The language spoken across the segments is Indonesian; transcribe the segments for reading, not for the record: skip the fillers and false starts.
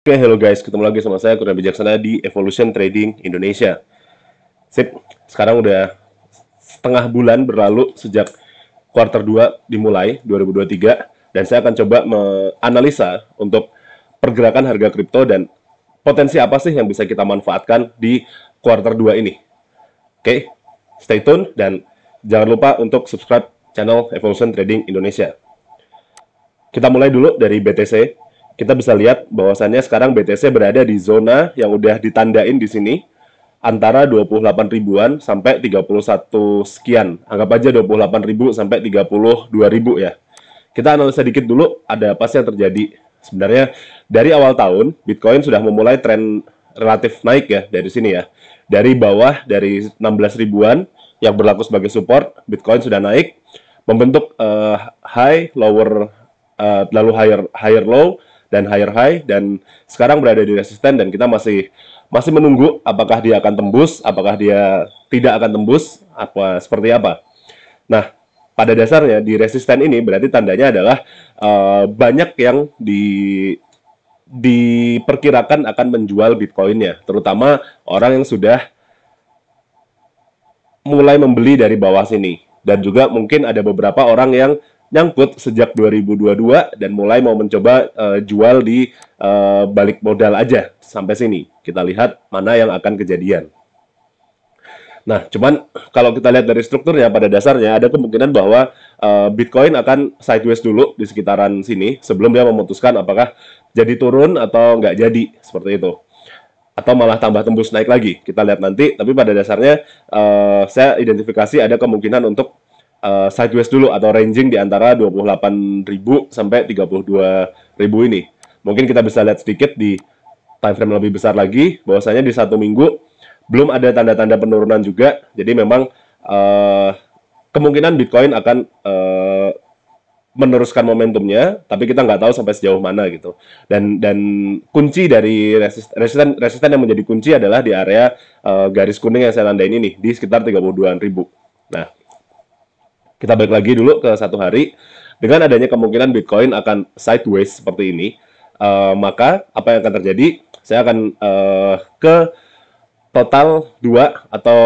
Oke, hello guys, ketemu lagi sama saya Kurnia Bijaksana di Evolution Trading Indonesia. Sip, sekarang udah setengah bulan berlalu sejak kuartal 2 dimulai 2023 dan saya akan coba menganalisa untuk pergerakan harga kripto dan potensi apa sih yang bisa kita manfaatkan di kuartal 2 ini. Oke, stay tune dan jangan lupa untuk subscribe channel Evolution Trading Indonesia. Kita mulai dulu dari BTC. Kita bisa lihat bahwasannya sekarang BTC berada di zona yang udah ditandain di sini antara 28 ribuan sampai 31 sekian. Anggap aja 28 ribu sampai 32 ribu ya. Kita analisa dikit dulu ada apa sih yang terjadi. Sebenarnya dari awal tahun Bitcoin sudah memulai tren relatif naik ya dari sini ya. Dari bawah dari 16 ribuan yang berlaku sebagai support, Bitcoin sudah naik membentuk high, lower, lalu higher low dan higher high, dan sekarang berada di resisten dan kita masih menunggu apakah dia akan tembus, apakah dia tidak akan tembus, seperti apa. Nah, pada dasarnya di resisten ini berarti tandanya adalah banyak yang diperkirakan akan menjual Bitcoinnya, terutama orang yang sudah mulai membeli dari bawah sini, dan juga mungkin ada beberapa orang yang nyangkut sejak 2022 dan mulai mau mencoba jual di balik modal aja sampai sini. Kita lihat mana yang akan kejadian. Nah, cuman kalau kita lihat dari strukturnya, pada dasarnya ada kemungkinan bahwa Bitcoin akan sideways dulu di sekitaran sini sebelum dia memutuskan apakah jadi turun atau nggak jadi, seperti itu. Atau malah tambah tembus naik lagi. Kita lihat nanti, tapi pada dasarnya saya identifikasi ada kemungkinan untuk sideways dulu atau ranging di antara 28.000 sampai 32.000 ini. Mungkin kita bisa lihat sedikit di time frame lebih besar lagi, bahwasanya di satu minggu belum ada tanda-tanda penurunan juga. Jadi memang kemungkinan Bitcoin akan meneruskan momentumnya, tapi kita nggak tahu sampai sejauh mana gitu. Dan kunci dari resisten yang menjadi kunci adalah di area garis kuning yang saya tandain ini di sekitar 32.000. Nah, kita balik lagi dulu ke satu hari. Dengan adanya kemungkinan Bitcoin akan sideways seperti ini, maka apa yang akan terjadi? Saya akan ke total 2 atau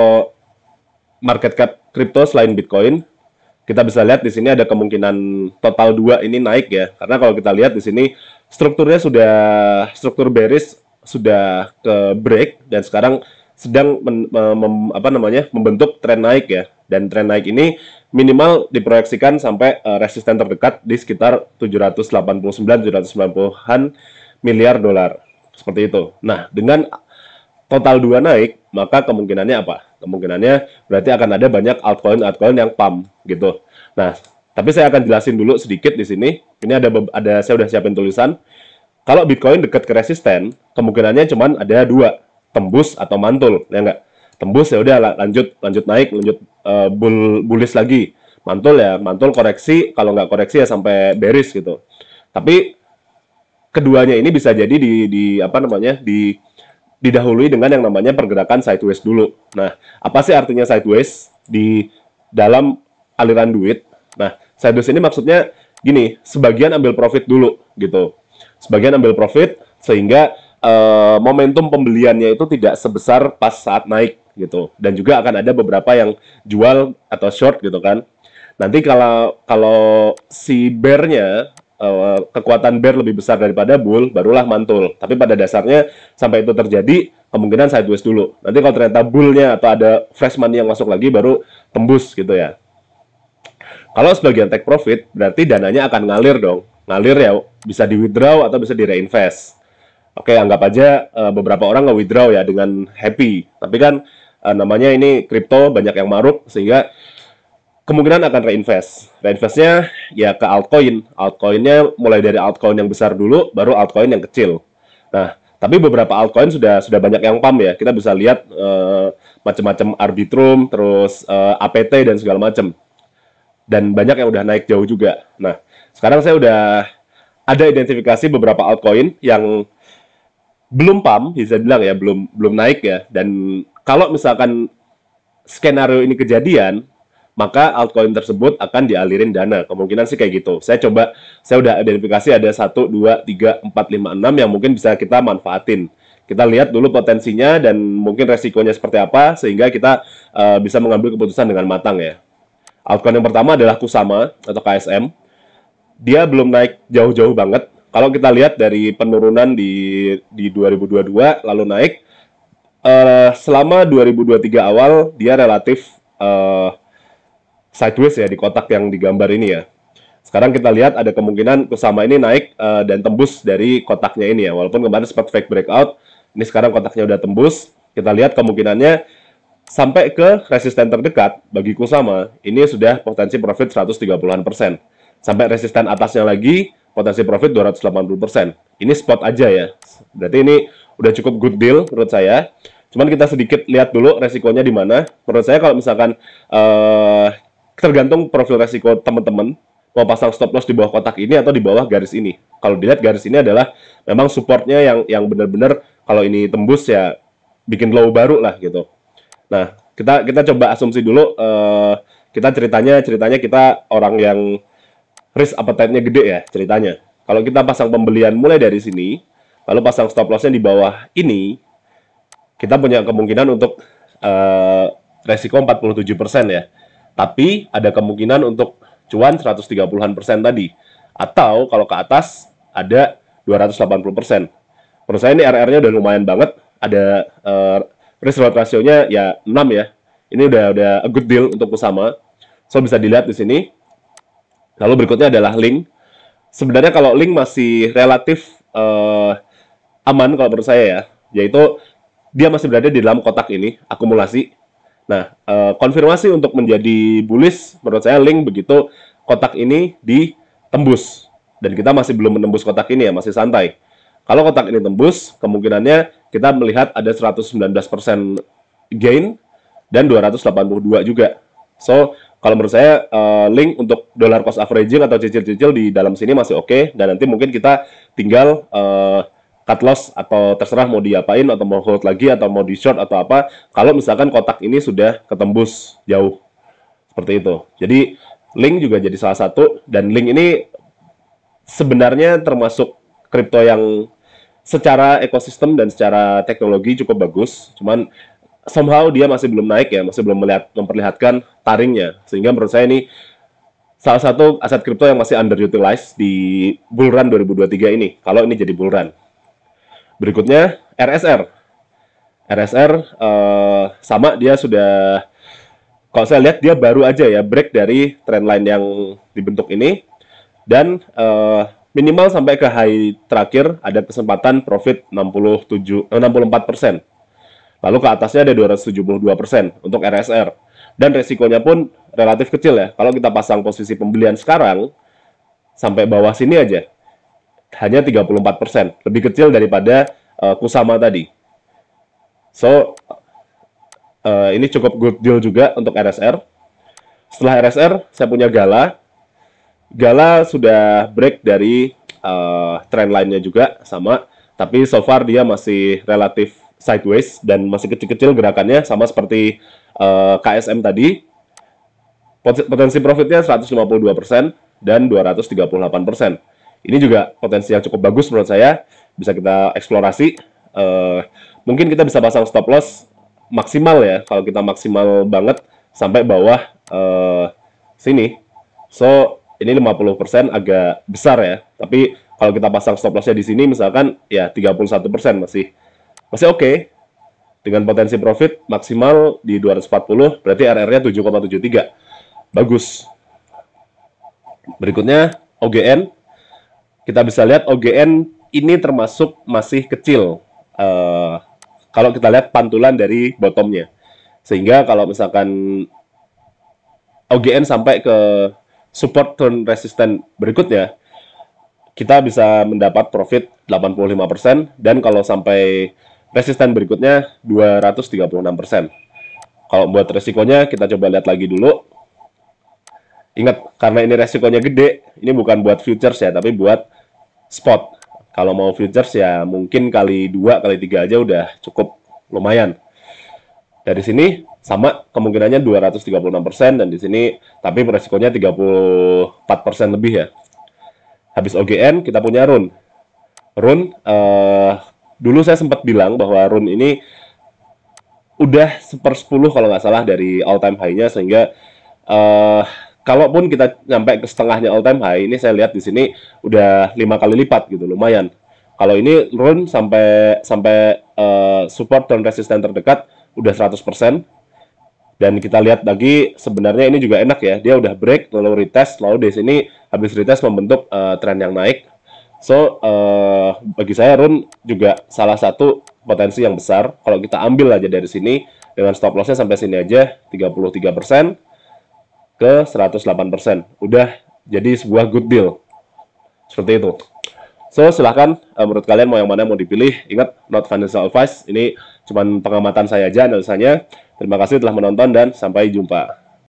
market cap kripto selain Bitcoin. Kita bisa lihat di sini ada kemungkinan total 2 ini naik ya. Karena kalau kita lihat di sini strukturnya struktur bearish sudah ke break dan sekarang sedang membentuk tren naik ya. Dan tren naik ini minimal diproyeksikan sampai resisten terdekat di sekitar 789-790-an miliar dolar. Seperti itu. Nah, dengan total 2 naik, maka kemungkinannya apa? Kemungkinannya berarti akan ada banyak altcoin yang pump gitu. Nah, tapi saya akan jelasin dulu sedikit di sini. Ini ada saya udah siapin tulisan. Kalau Bitcoin dekat ke resisten, kemungkinannya cuma ada 2, tembus atau mantul, ya enggak? Tembus ya udah lanjut naik, bullish lagi. Mantul ya, mantul koreksi, kalau nggak koreksi ya sampai bearish gitu. Tapi keduanya ini bisa jadi didahului dengan yang namanya pergerakan sideways dulu. Nah, apa sih artinya sideways di dalam aliran duit? Nah, sideways ini maksudnya gini, sebagian ambil profit dulu gitu. Sebagian ambil profit sehingga momentum pembeliannya itu tidak sebesar pas saat naik gitu. Dan juga akan ada beberapa yang jual atau short gitu kan. Nanti kalau si bear-nya kekuatan bear lebih besar daripada bull, barulah mantul. Tapi pada dasarnya sampai itu terjadi, kemungkinan sideways dulu. Nanti kalau ternyata bull-nya atau ada fresh money yang masuk lagi, baru tembus gitu ya. Kalau sebagian take profit, berarti dananya akan ngalir dong. Ngalir ya, bisa di withdraw atau bisa di reinvest. Oke, anggap aja beberapa orang nge-withdraw ya dengan happy. Tapi kan namanya ini kripto, banyak yang maruk, sehingga kemungkinan akan reinvest. Reinvestnya ya ke altcoin. Altcoinnya mulai dari altcoin yang besar dulu, baru altcoin yang kecil. Nah, tapi beberapa altcoin sudah banyak yang pump ya. Kita bisa lihat macam-macam Arbitrum, terus APT dan segala macam. Dan banyak yang udah naik jauh juga. Nah, sekarang saya udah ada identifikasi beberapa altcoin yang belum pump, bisa bilang ya, belum naik ya. Dan kalau misalkan skenario ini kejadian, maka altcoin tersebut akan dialirin dana. Kemungkinan sih kayak gitu. Saya udah identifikasi ada 1, 2, 3, 4, 5, 6 yang mungkin bisa kita manfaatin. Kita lihat dulu potensinya dan mungkin resikonya seperti apa, sehingga kita bisa mengambil keputusan dengan matang ya. Altcoin yang pertama adalah Kusama atau KSM. Dia belum naik jauh-jauh banget. Kalau kita lihat dari penurunan di 2022 lalu naik, selama 2023 awal dia relatif sideways ya di kotak yang digambar ini ya. Sekarang kita lihat ada kemungkinan Kusama ini naik dan tembus dari kotaknya ini ya. Walaupun kemarin sempat fake breakout, ini sekarang kotaknya udah tembus. Kita lihat kemungkinannya sampai ke resisten terdekat bagi Kusama, ini sudah potensi profit 130-an%. Sampai resisten atasnya lagi, potensi profit 280%. Ini spot aja ya. Berarti ini udah cukup good deal menurut saya. Cuman kita sedikit lihat dulu resikonya di mana. Menurut saya kalau misalkan tergantung profil resiko teman-teman mau pasang stop loss di bawah kotak ini atau di bawah garis ini. Kalau dilihat garis ini adalah memang supportnya yang benar-benar kalau ini tembus ya bikin low baru lah gitu. Nah, kita coba asumsi dulu, kita ceritanya kita orang yang risk appetite-nya gede ya ceritanya. Kalau kita pasang pembelian mulai dari sini, lalu pasang stop loss-nya di bawah ini, kita punya kemungkinan untuk resiko 47% ya. Tapi ada kemungkinan untuk cuan 130-an% tadi. Atau kalau ke atas ada 280%. Menurut saya ini RR-nya udah lumayan banget. Ada risk reward ratio-nya ya 6 ya. Ini udah a good deal untuk Kusama. So bisa dilihat di sini. Lalu berikutnya adalah Link. Sebenarnya kalau Link masih relatif aman kalau menurut saya ya. Yaitu dia masih berada di dalam kotak ini, akumulasi. Nah, konfirmasi untuk menjadi bullish, menurut saya Link begitu kotak ini ditembus. Dan kita masih belum menembus kotak ini ya, masih santai. Kalau kotak ini tembus, kemungkinannya kita melihat ada 119% gain dan 282 juga. So, kalau menurut saya Link untuk dollar cost averaging atau cicil-cicil di dalam sini masih oke. Dan nanti mungkin kita tinggal cut loss atau terserah mau diapain atau mau hold lagi atau mau di short atau apa kalau misalkan kotak ini sudah ketembus jauh seperti itu. Jadi Link juga jadi salah satu, dan Link ini sebenarnya termasuk kripto yang secara ekosistem dan secara teknologi cukup bagus, cuman somehow dia masih belum naik ya, masih belum memperlihatkan taringnya, sehingga menurut saya ini salah satu aset kripto yang masih underutilized di bull run 2023 ini, kalau ini jadi bull run. Berikutnya RSR. RSR sama, dia sudah, kalau saya lihat dia baru aja ya break dari trendline yang dibentuk ini, dan minimal sampai ke high terakhir ada kesempatan profit 64%. Lalu ke atasnya ada 272% untuk RSR. Dan resikonya pun relatif kecil ya. Kalau kita pasang posisi pembelian sekarang sampai bawah sini aja hanya 34%, lebih kecil daripada Kusama tadi. So, ini cukup good deal juga untuk RSR. Setelah RSR, saya punya Gala. Gala sudah break dari trend line-nya juga, sama. Tapi so far dia masih relatif sideways dan masih kecil-kecil gerakannya, sama seperti KSM tadi. Potensi profitnya 152% dan 238%. Ini juga potensi yang cukup bagus menurut saya, bisa kita eksplorasi. Mungkin kita bisa pasang stop loss maksimal ya, kalau kita maksimal banget sampai bawah sini. So, ini 50% agak besar ya, tapi kalau kita pasang stop loss-nya di sini misalkan ya 31% masih oke. Dengan potensi profit maksimal di 240, berarti RR-nya 7,73. Bagus. Berikutnya OGN. Kita bisa lihat OGN ini termasuk masih kecil. Kalau kita lihat pantulan dari bottomnya. Sehingga kalau misalkan OGN sampai ke support turn resistant berikutnya, kita bisa mendapat profit 85%, dan kalau sampai resisten berikutnya 236%. Kalau buat resikonya kita coba lihat lagi dulu. Ingat, karena ini resikonya gede, ini bukan buat futures ya, tapi buat spot. Kalau mau futures ya mungkin kali 2, kali 3 aja udah cukup lumayan. Dari sini sama kemungkinannya 236%, dan di sini tapi resikonya 34% lebih ya. Habis OGN kita punya Run. Run dulu saya sempat bilang bahwa Run ini udah 1/10 kalau nggak salah dari all time high-nya, sehingga kalaupun kita sampai ke setengahnya all time high, ini saya lihat di sini udah 5 kali lipat gitu, lumayan. Kalau ini Run sampai support dan resisten terdekat udah 100%. Dan kita lihat lagi, sebenarnya ini juga enak ya, dia udah break lalu retest, lalu di sini habis retest membentuk tren yang naik. So bagi saya Run juga salah satu potensi yang besar. Kalau kita ambil aja dari sini dengan stop lossnya sampai sini aja 33% ke 108%, udah jadi sebuah good deal seperti itu. So silahkan menurut kalian mau yang mana mau dipilih. Ingat, not financial advice, ini cuman pengamatan saya aja, analisanya. Terima kasih telah menonton dan sampai jumpa.